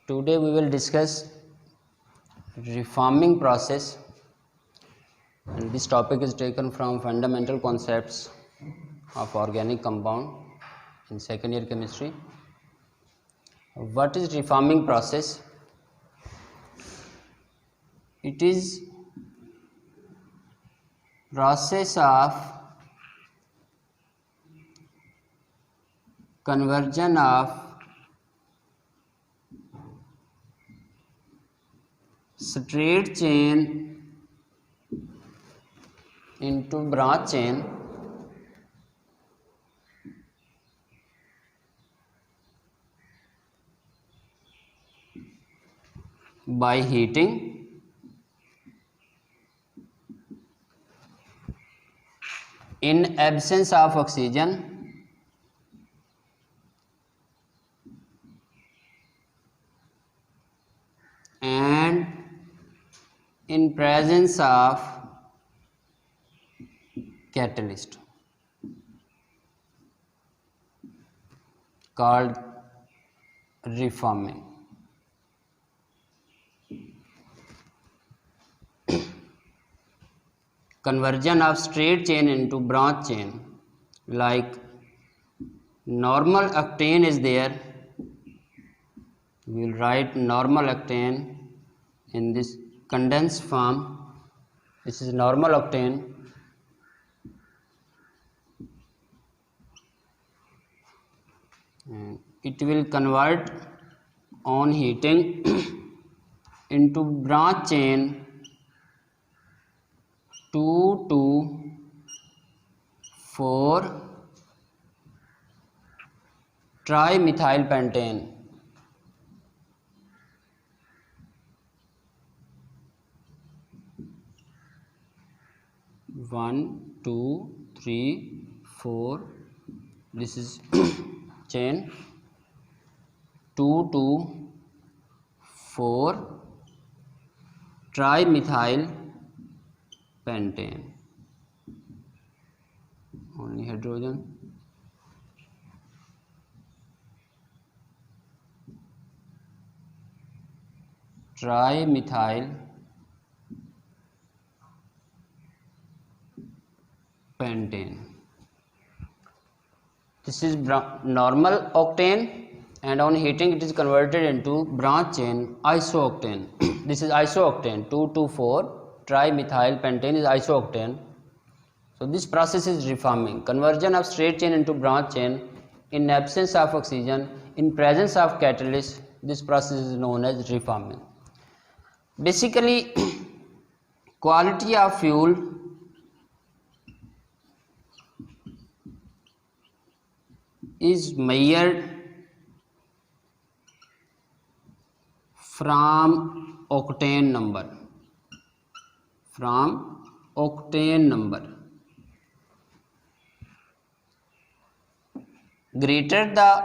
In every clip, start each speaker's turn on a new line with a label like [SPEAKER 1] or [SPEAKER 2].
[SPEAKER 1] Today we will discuss reforming process, and this topic is taken from fundamental concepts of organic compound in second year chemistry. What is reforming process? It is process of conversion of straight chain into branch chain by heating in absence of oxygen and in presence of catalyst called reforming. Conversion of straight chain into branch chain, like normal octane is there, we will write normal octane in this condensed form. This is normal octane. And it will convert on heating into branch chain 2,2,4 trimethylpentane. One, two, three, four. This is chain 2,2,4 trimethylpentane. Only hydrogen. Trimethylpentane. This is normal octane, and on heating it is converted into branch chain isooctane. This is isooctane. 2,2,4 trimethylpentane is isooctane. So this process is reforming, conversion of straight chain into branch chain in absence of oxygen, in presence of catalyst. This process is known as reforming. Basically, quality of fuel is measured from octane number. Greater the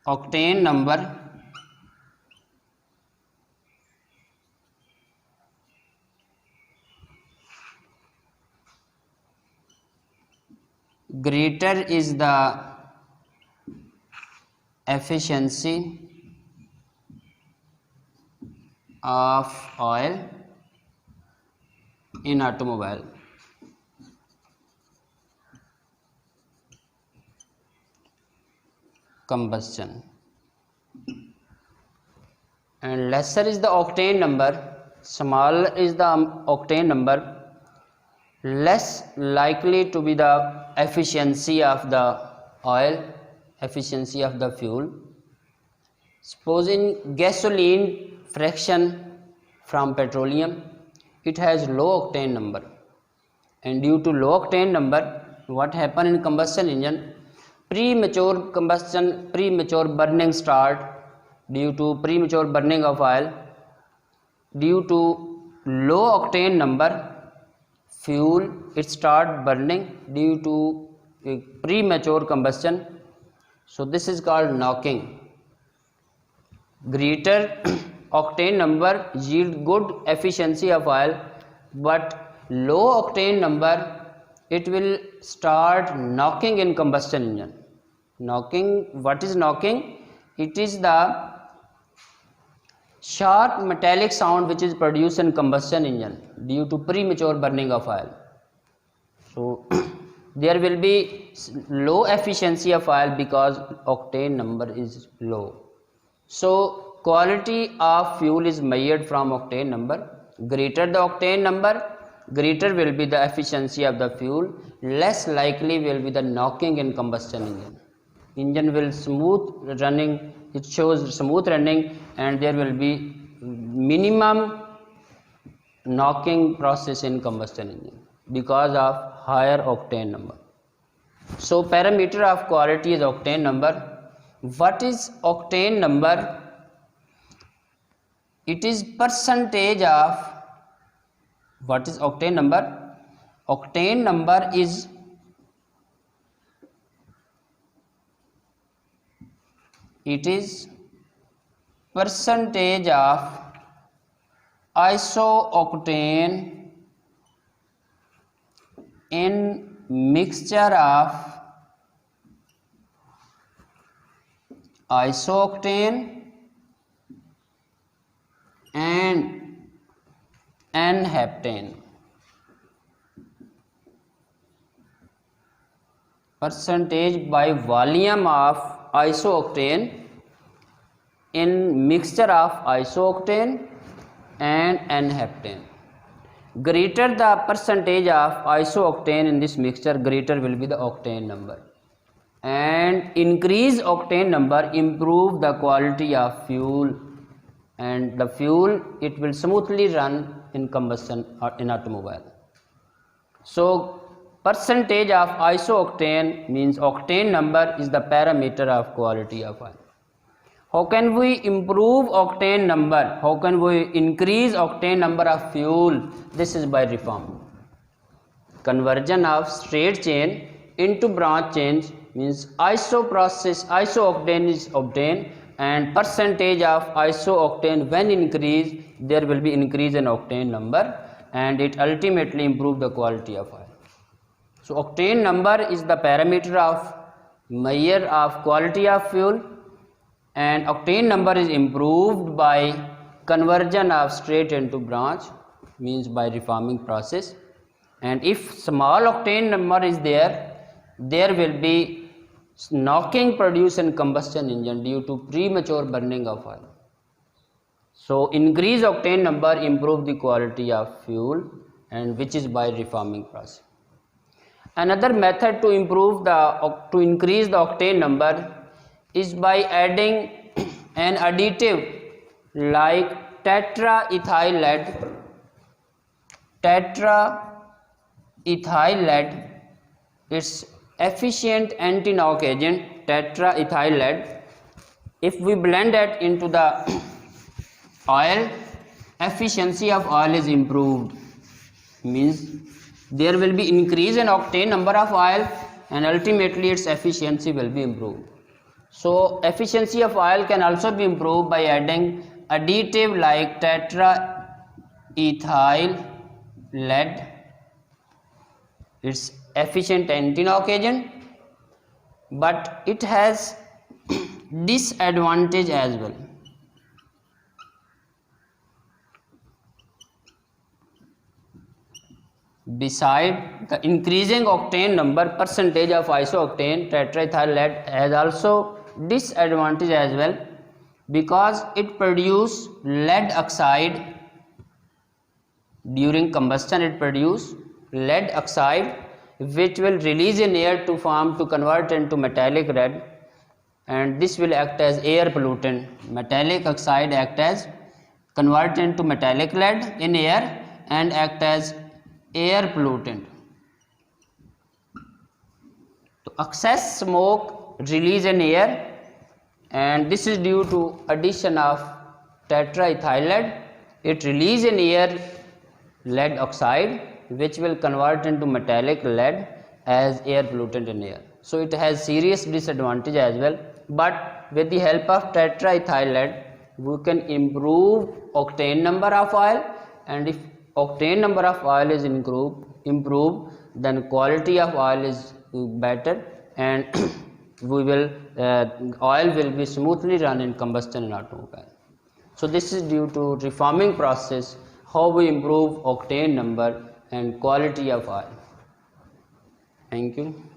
[SPEAKER 1] octane number, greater is the efficiency of oil in automobile. Combustion, and lesser is the octane number, smaller is the octane number, less likely to be the efficiency of the oil, efficiency of the fuel. Suppose in gasoline fraction from petroleum, it has low octane number, and due to low octane number, what happen in combustion engine? Premature combustion, premature burning start due to premature burning of oil. Due to low octane number fuel, it start burning due to premature combustion. So this is called knocking. Greater octane number yield good efficiency of oil, but low octane number it will start knocking in combustion engine. Knocking, what is knocking? It is the sharp metallic sound which is produced in combustion engine due to premature burning of oil. So there will be low efficiency of oil because octane number is low. So quality of fuel is measured from octane number. Greater the octane number, greater will be the efficiency of the fuel, less likely will be the knocking in combustion engine. Engine will smooth running, it shows smooth running, and there will be minimum knocking process in combustion engine because of higher octane number. So parameter of quality is octane number. What is octane number? It is percentage of, what is octane number? Octane number is percentage of isooctane in mixture of isooctane and N-heptane. Percentage by volume of isooctane in mixture of isooctane and N-heptane. Greater the percentage of isooctane in this mixture, greater will be the octane number. And increase octane number improve the quality of fuel, and the fuel it will smoothly run in combustion or in automobile. So percentage of isooctane means octane number is the parameter of quality of oil. How can we improve octane number? How can we increase octane number of fuel? This is by reform. Conversion of straight chain into branch chains means isooctane is obtained, and percentage of isooctane when increased, there will be increase in octane number, and it ultimately improve the quality of oil. So octane number is the parameter of measure of quality of fuel, and octane number is improved by conversion of straight into branch, means by reforming process. And if small octane number is there will be knocking produced in combustion engine due to premature burning of oil. So increase octane number improve the quality of fuel, and which is by reforming process. Another method to increase the octane number is by adding an additive like tetraethyl lead. Tetraethyl lead, its efficient anti-knock agent, tetraethyl lead. If we blend it into the oil, efficiency of oil is improved, means there will be increase in octane number of oil, and ultimately its efficiency will be improved. So efficiency of oil can also be improved by adding additive like tetraethyl lead, its efficient anti-knock agent, but it has disadvantage as well. Beside the increasing octane number, percentage of isooctane, tetraethyl lead has also disadvantage as well, because it produces lead oxide during combustion. It produces lead oxide which will release in air to convert into metallic lead, and this will act as air pollutant. Metallic oxide act as convert into metallic lead in air and act as air pollutant. So excess smoke release in air, and this is due to addition of tetraethyl lead. It release in air lead oxide which will convert into metallic lead as air pollutant in air. So it has serious disadvantage as well, but with the help of tetraethyl lead we can improve octane number of oil, and if octane number of oil is improved, then quality of oil is better, and oil will be smoothly run in combustion in automobile. So this is due to reforming process, how we improve octane number and quality of oil. Thank you.